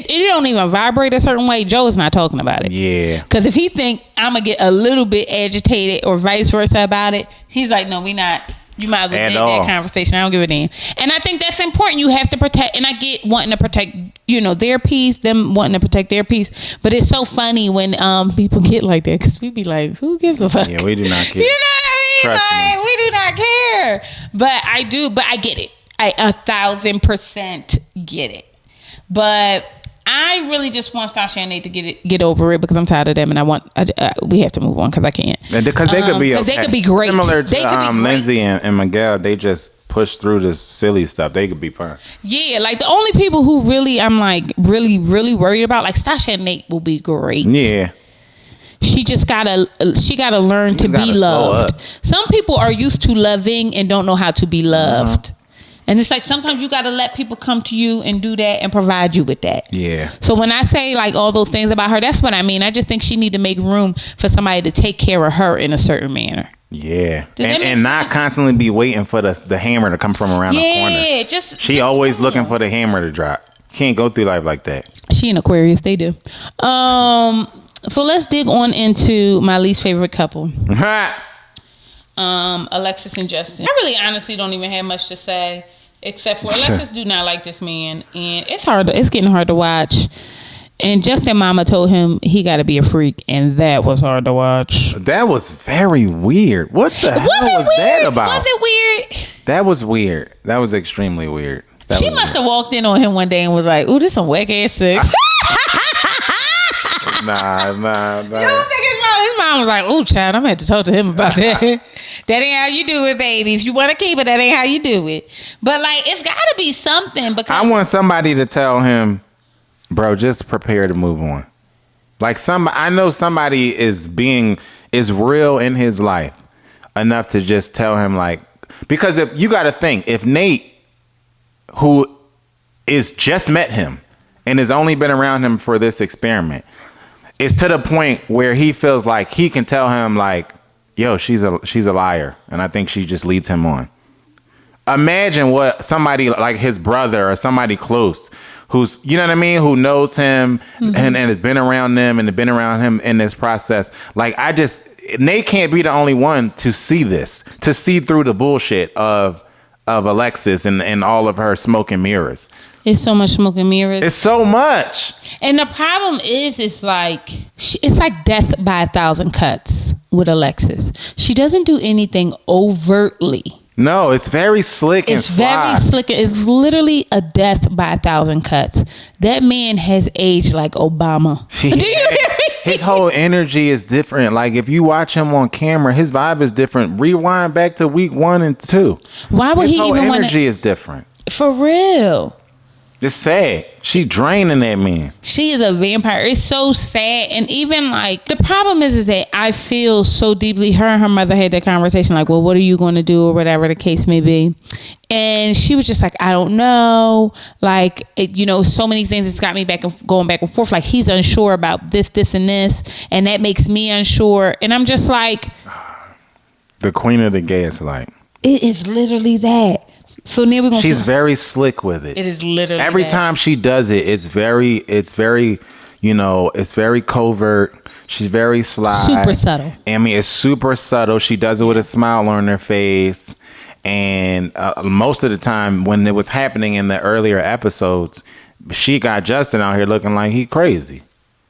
don't even vibrate a certain way, Joe is not talking about it. Yeah. Because if he think I'm gonna get a little bit agitated or vice versa about it, he's like, no, we not. You might as well end that conversation. I don't give a damn. And I think that's important. You have to protect, and I get wanting to protect, their peace, them wanting to protect their peace. But it's so funny when people get like that, because we be like, who gives a fuck? Yeah, we do not care. You know what I mean? Like, we do not care. But I do. But I get it. I 1,000% get it. But I really just want Sasha and Nate to get over it, because I'm tired of them, and we have to move on, because I can't. Because they could be okay. They could be great. Similar to Lindsay and Miguel, they just push through this silly stuff. They could be fine. Yeah, like the only people who really I'm like really really worried about, like Sasha and Nate, will be great. Yeah. She gotta learn to be loved. Some people are used to loving and don't know how to be loved. And it's like, sometimes you got to let people come to you and do that and provide you with that. Yeah. So when I say like all those things about her, that's what I mean. I just think she need to make room for somebody to take care of her in a certain manner. Yeah. And not constantly be waiting for the hammer to come from around the corner. Yeah, she always looking for the hammer to drop. Can't go through life like that. She an Aquarius, they do. So let's dig on into my least favorite couple. Alexis and Justin. I really honestly don't even have much to say. Except for Alexis do not like this man, and it's getting hard to watch. And Justin mama told him he got to be a freak, and that was hard to watch. That was very weird. What the hell was that about? Was it weird? That was weird. That was extremely weird. She must have walked in on him one day and was like, "Ooh, this some whack ass sex." Nah. His mom was like, "Oh, child, I'm gonna have to talk to him about that. That ain't how you do it, baby. If you want to keep it, that ain't how you do it." But like, it's got to be something, because I want somebody to tell him, bro, just prepare to move on. Like, I know somebody is real in his life enough to just tell him, like, because if you got to think, if Nate, who is just met him and has only been around him for this experiment, it's to the point where he feels like he can tell him, like, yo, she's a liar, and I think she just leads him on. Imagine what somebody like his brother or somebody close, who's, you know what I mean, who knows him and has been around them and been around him in this process. Like, Nate can't be the only one to see this, to see through the bullshit of Alexis and all of her smoke and mirrors. It's so much smoke and mirrors. It's so much. And the problem is, it's like death by 1,000 cuts with Alexis. She doesn't do anything overtly. No, it's very slick and sly. It's very slick. It's literally a death by 1,000 cuts. That man has aged like Obama. Do you hear me? His whole energy is different. Like, if you watch him on camera, his vibe is different. Rewind back to week 1 and 2. Why would he even want to? His whole energy is different. For real. It's sad. She draining that man. She is a vampire. It's so sad. And even like, the problem is that I feel so deeply. Her and her mother had that conversation, like, well, what are you going to do, or whatever the case may be. And she was just like, I don't know. Like, so many things that's got me going back and forth. Like, he's unsure about this, and this, and that makes me unsure. And I'm just like, the queen of the gaslight. It is literally that. So now we're gonna. She's very slick with it. It is literally every time she does it. It's very, it's very covert. She's very sly, super subtle. I mean, it's super subtle. She does it with a smile on her face, and most of the time when it was happening in the earlier episodes, she got Justin out here looking like he crazy.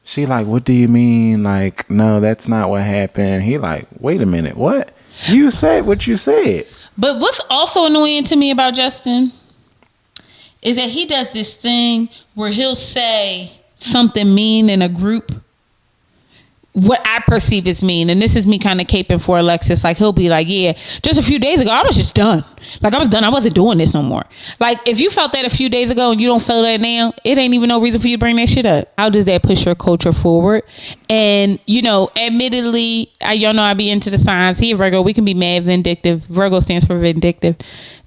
She like, what do you mean? Like, no, that's not what happened. He like, wait a minute, what? You said what you said. But what's also annoying to me about Justin is that he does this thing where he'll say something mean in a group, what I perceive as mean, and this is me kind of caping for Alexis. Like, he'll be like, yeah, just a few days ago, I was just done. Like, I was done. I wasn't doing this no more. Like, if you felt that a few days ago and you don't feel that now, it ain't even no reason for you to bring that shit up. How does that push your culture forward? And, you know, admittedly, y'all know I be into the signs. He a Virgo. We can be mad, vindictive. Virgo stands for vindictive.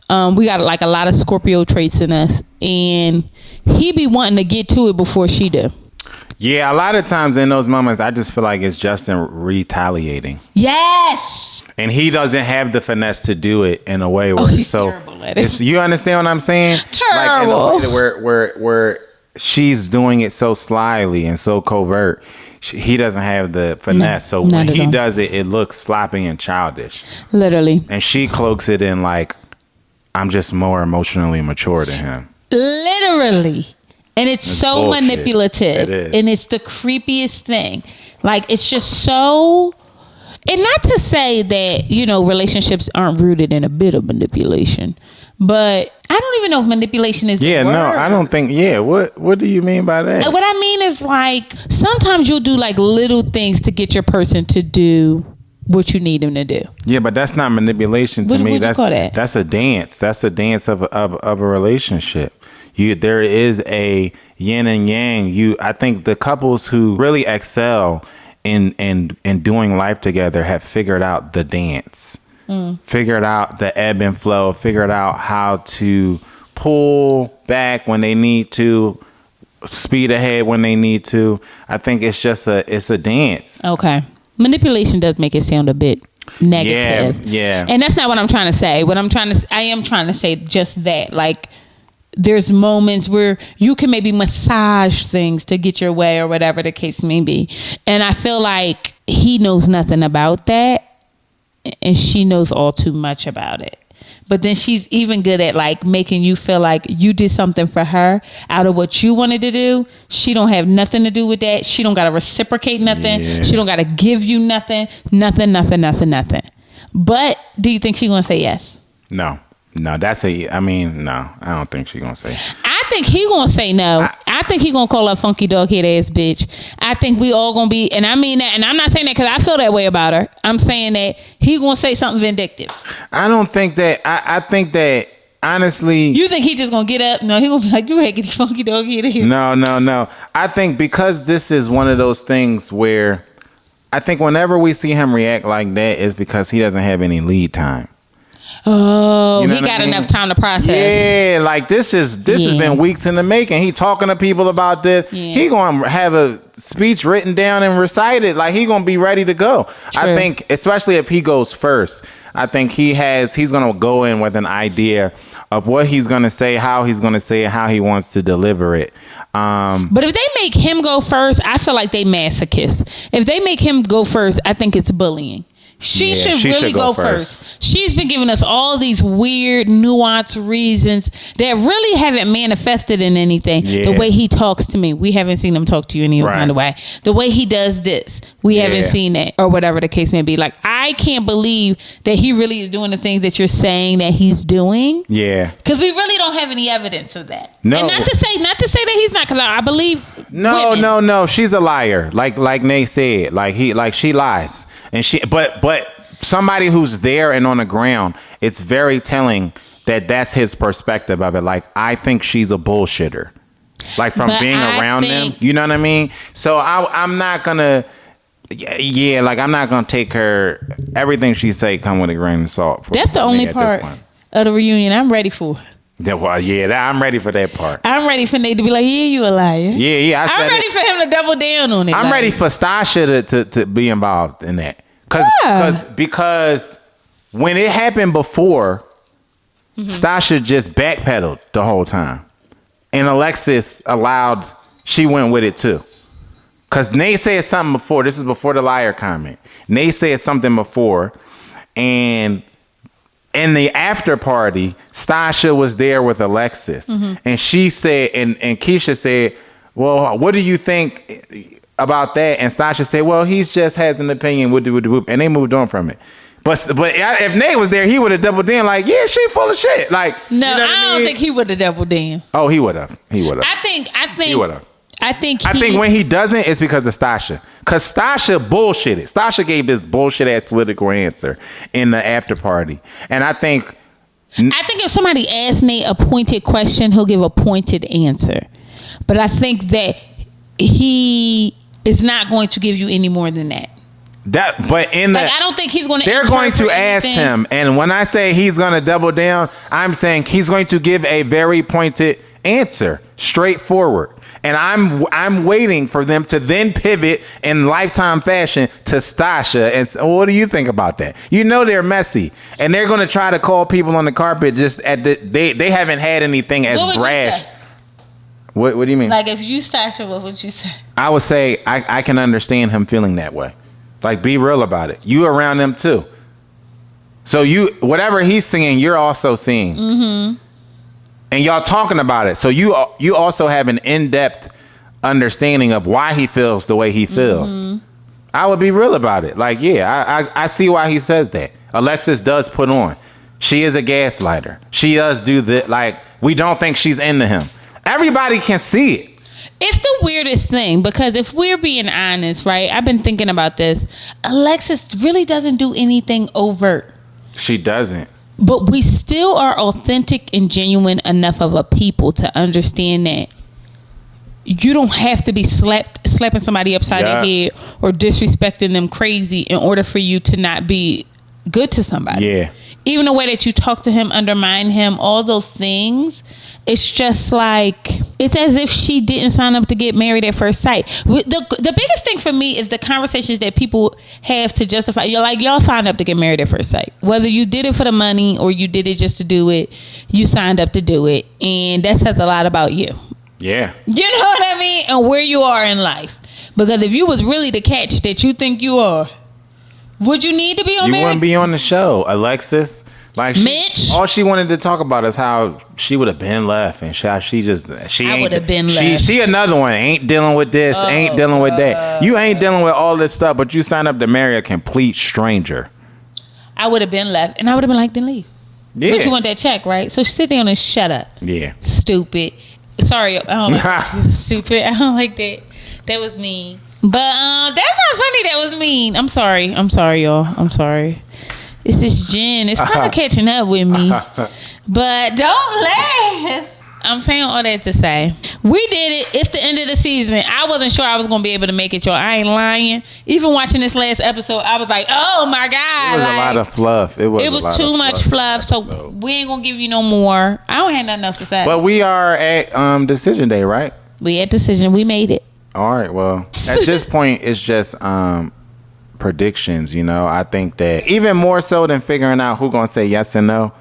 We got like a lot of Scorpio traits in us. And he be wanting to get to it before she do. Yeah, a lot of times in those moments, I just feel like it's Justin retaliating. Yes. And he doesn't have the finesse to do it in a way where he's terrible at it. You understand what I'm saying? Terrible. Like in a way where she's doing it so slyly and so covert. He doesn't have the finesse. So when he does it, it looks sloppy and childish. Literally. And she cloaks it in like, I'm just more emotionally mature than him. Literally. And it's so bullshit. Manipulative. It is. And it's the creepiest thing. Like, it's just so... And not to say that, you know, relationships aren't rooted in a bit of manipulation. But I don't even know if manipulation is the word. No, I don't think... Yeah, what do you mean by that? What I mean is, like, sometimes you'll do, like, little things to get your person to do what you need them to do. Yeah, but that's not manipulation to me. What do you call that? That's a dance. That's a dance of a relationship. There is a yin and yang. I think the couples who really excel in doing life together have figured out the dance, figured out the ebb and flow, figured out how to pull back when they need to, speed ahead when they need to. I think it's just it's a dance. Okay, manipulation does make it sound a bit negative. Yeah. And that's not what I'm trying to say. I am trying to say just that, like, there's moments where you can maybe massage things to get your way or whatever the case may be. And I feel like he knows nothing about that and she knows all too much about it. But then she's even good at like making you feel like you did something for her out of what you wanted to do. She don't have nothing to do with that. She don't got to reciprocate nothing. Yeah. She don't got to give you nothing. Nothing. But do you think she's going to say yes? No, no, I don't think she's going to say. I think he going to say no. I think he going to call her funky dog head ass bitch. I think we all going to be, and I mean that, and I'm not saying that because I feel that way about her. I'm saying that he going to say something vindictive. I don't think that, I think that, honestly. You think he just going to get up? No, he going to be like, you raggedy funky dog head ass. No. I think because this is one of those things where I think whenever we see him react like that is because he doesn't have any lead time. Oh, you know he got enough time to process. Yeah, like this has been weeks in the making. He talking to people about this. Yeah. He gonna have a speech written down and recited. Like he gonna be ready to go. True. I think, especially if he goes first, I think he's gonna go in with an idea of what he's gonna say, how he's gonna say it, how he wants to deliver it. But if they make him go first, I feel like they masochists. If they make him go first, I think it's bullying. She should really go first. She's been giving us all these weird, nuanced reasons that really haven't manifested in anything. Yeah. The way he talks to me, we haven't seen him talk to you any kind of way. The way he does this, we haven't seen that, or whatever the case may be. Like, I can't believe that he really is doing the things that you're saying that he's doing. Yeah, because we really don't have any evidence of that. No, and not to say that he's not. Because I believe. No. She's a liar. Like Nate said. She lies. And but somebody who's there and on the ground, it's very telling that that's his perspective of it. Like, I think she's a bullshitter. Like, from being around them, you know what I mean? So I'm not gonna, I'm not gonna take her, everything she say come with a grain of salt. That's the only part of the reunion I'm ready for. I'm ready for that part. I'm ready for Nate to be like, yeah, you a liar. Yeah. I'm ready for him to double down on it. I'm ready for Sasha to be involved in that. Because when it happened before, Sasha just backpedaled the whole time. And Alexis she went with it too. Because Nate said something before. This is before the liar comment. Nate said something before. And in the after party, Sasha was there with Alexis. And she said, and Keisha said, well, what do you think about that? And Sasha said, well, he just has an opinion, and they moved on from it. But if Nate was there, he would have doubled in like, yeah, she full of shit. Like, no, you know I don't think he would have doubled in. Oh, he would have. I think he would have. I think when he doesn't, it's because of Stasha. Because Stasha bullshitted. Stasha gave this bullshit ass political answer in the after party. And I think if somebody asks Nate a pointed question, he'll give a pointed answer. But I think that he is not going to give you any more than that. I don't think he's going to. They're going to ask him, and when I say he's going to double down, I'm saying he's going to give a very pointed answer, straightforward. And I'm waiting for them to then pivot in Lifetime fashion to Stasha. And so, what do you think about that? You know they're messy, and they're going to try to call people on the carpet. Just they haven't had anything as brash. What do you mean? Like if you Stasha, what would you say? I would say I can understand him feeling that way. Like, be real about it. You around them too. So whatever he's singing, you're also seeing. Mm-hmm. And y'all talking about it. So you also have an in-depth understanding of why he feels the way he feels. Mm-hmm. I would be real about it. Like, yeah, I see why he says that. Alexis does put on. She is a gaslighter. She does do that. Like, we don't think she's into him. Everybody can see it. It's the weirdest thing because if we're being honest, right? I've been thinking about this. Alexis really doesn't do anything overt. She doesn't. But we still are authentic and genuine enough of a people to understand that you don't have to be slapping somebody upside the head or disrespecting them crazy in order for you to not be good to somebody. Yeah. Even the way that you talk to him, undermine him, all those things, it's just like, it's as if she didn't sign up to get married at first sight. The biggest thing for me is the conversations that people have to justify. You're like, y'all signed up to get married at first sight. Whether you did it for the money or you did it just to do it, you signed up to do it. And that says a lot about you. Yeah. You know what I mean? And where you are in life. Because if you was really the catch that you think you are, would you need to be on? You wouldn't be on the show, Alexis. Like Mitch, all she wanted to talk about is how she would have been left, and I would have been left. She another one ain't dealing with this, ain't dealing with that. You ain't dealing with all this stuff, but you signed up to marry a complete stranger. I would have been left, and I would have been like, then leave. Yeah. But you want that check, right? So sit down and shut up. Yeah. Stupid. Sorry, I don't like stupid. I don't like that. That was mean. But that's not funny. That was mean. I'm sorry, y'all. I'm sorry. It's this gin. It's kind of catching up with me. But don't laugh. I'm saying all that to say, we did it. It's the end of the season. I wasn't sure I was going to be able to make it, y'all. I ain't lying. Even watching this last episode, I was like, oh my God. It was a lot of fluff. It was too much fluff. So we ain't going to give you no more. I don't have nothing else to say. But we are at decision day, right? We at decision. We made it. All right. Well, at this point, it's just predictions. You know, I think that even more so than figuring out who's going to say yes and no,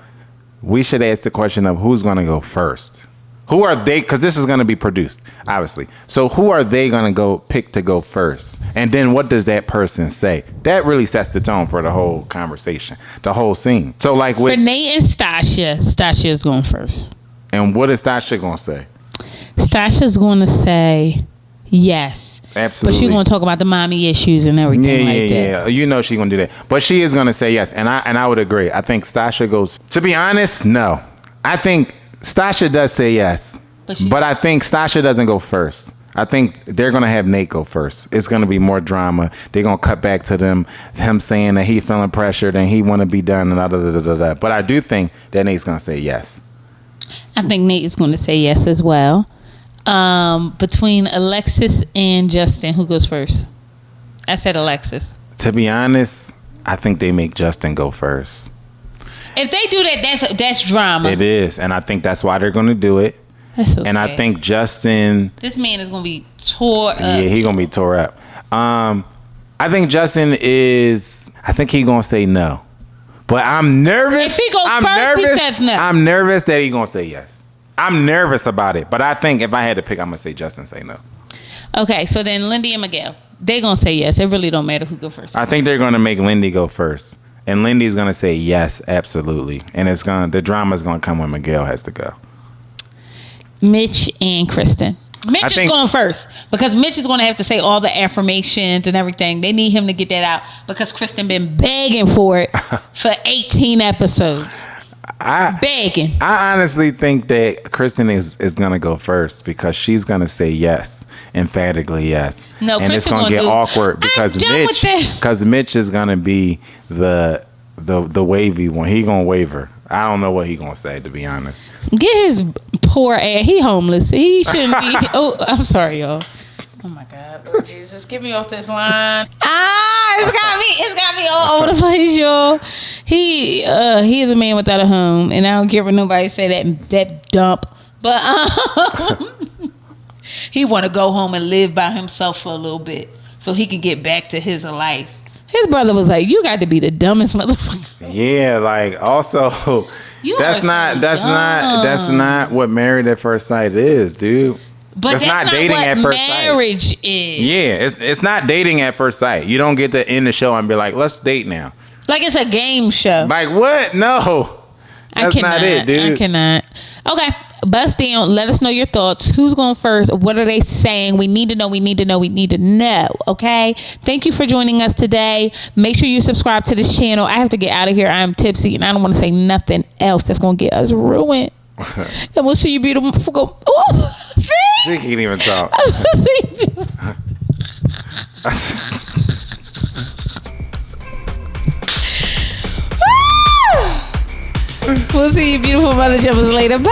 we should ask the question of who's going to go first. Who are they? Because this is going to be produced, obviously. So who are they going to pick to go first? And then what does that person say? That really sets the tone for the whole conversation, the whole scene. So like for Nate and Stasha is going first. And what is Stasha going to say? Stasha's going to say yes. Absolutely. But she's going to talk about the mommy issues and everything like that. Yeah, you know she's going to do that. But she is going to say yes. And I would agree. I think Stasha goes, to be honest, no. I think Stasha does say yes. But I think Stasha doesn't go first. I think they're going to have Nate go first. It's going to be more drama. They're going to cut back to him saying that he feeling pressured and he want to be done. And But I do think that Nate's going to say yes. I think Nate is going to say yes as well. Between Alexis and Justin, who goes first? I said Alexis. To be honest, I think they make Justin go first. If they do that, that's drama. It is, and I think that's why they're going to do it. That's so sad. I think Justin... This man is going to be tore up. Yeah, he's going to be tore up. I think Justin is... I think he's going to say no. But I'm nervous. If he goes first, he says no. I'm nervous that he's going to say yes. I'm nervous about it. But I think if I had to pick, I'm going to say Justin say no. Okay, so then Lindy and Miguel, they're going to say yes. It really don't matter who goes first. I think they're going to make Lindy go first. And Lindy's going to say yes, absolutely. And the drama's going to come when Miguel has to go. Mitch and Kristen. Mitch is going first because Mitch is going to have to say all the affirmations and everything. They need him to get that out because Kristen been begging for it for 18 episodes. begging. I honestly think that Kristen is gonna go first because she's gonna say yes, emphatically yes. No, and Kristen it's gonna get awkward because Mitch is gonna be the wavy one. He gonna waver. I don't know what he gonna say, to be honest. Get his poor ass. He homeless. He shouldn't be. Oh, I'm sorry, y'all. Oh my God, Lord Jesus, get me off this line. It's got me all over the place, y'all. He's a man without a home, and I don't care what nobody say that dump. But he want to go home and live by himself for a little bit, so he can get back to his life. His brother was like, "You got to be the dumbest motherfucker." Yeah, like also, that's not what Married at First Sight is, dude. But that's not dating at first sight. Marriage is. Yeah, it's not dating at first sight. You don't get to end the show and be like, let's date now. Like it's a game show. Like what? No. That's not it, dude. I cannot. Okay. Bust down. Let us know your thoughts. Who's going first? What are they saying? We need to know. We need to know. We need to know. Okay. Thank you for joining us today. Make sure you subscribe to this channel. I have to get out of here. I'm tipsy and I don't want to say nothing else that's going to get us ruined. And we'll see you beautiful. Oh, she can't even talk. We'll see you beautiful mother jumpers later. Bye.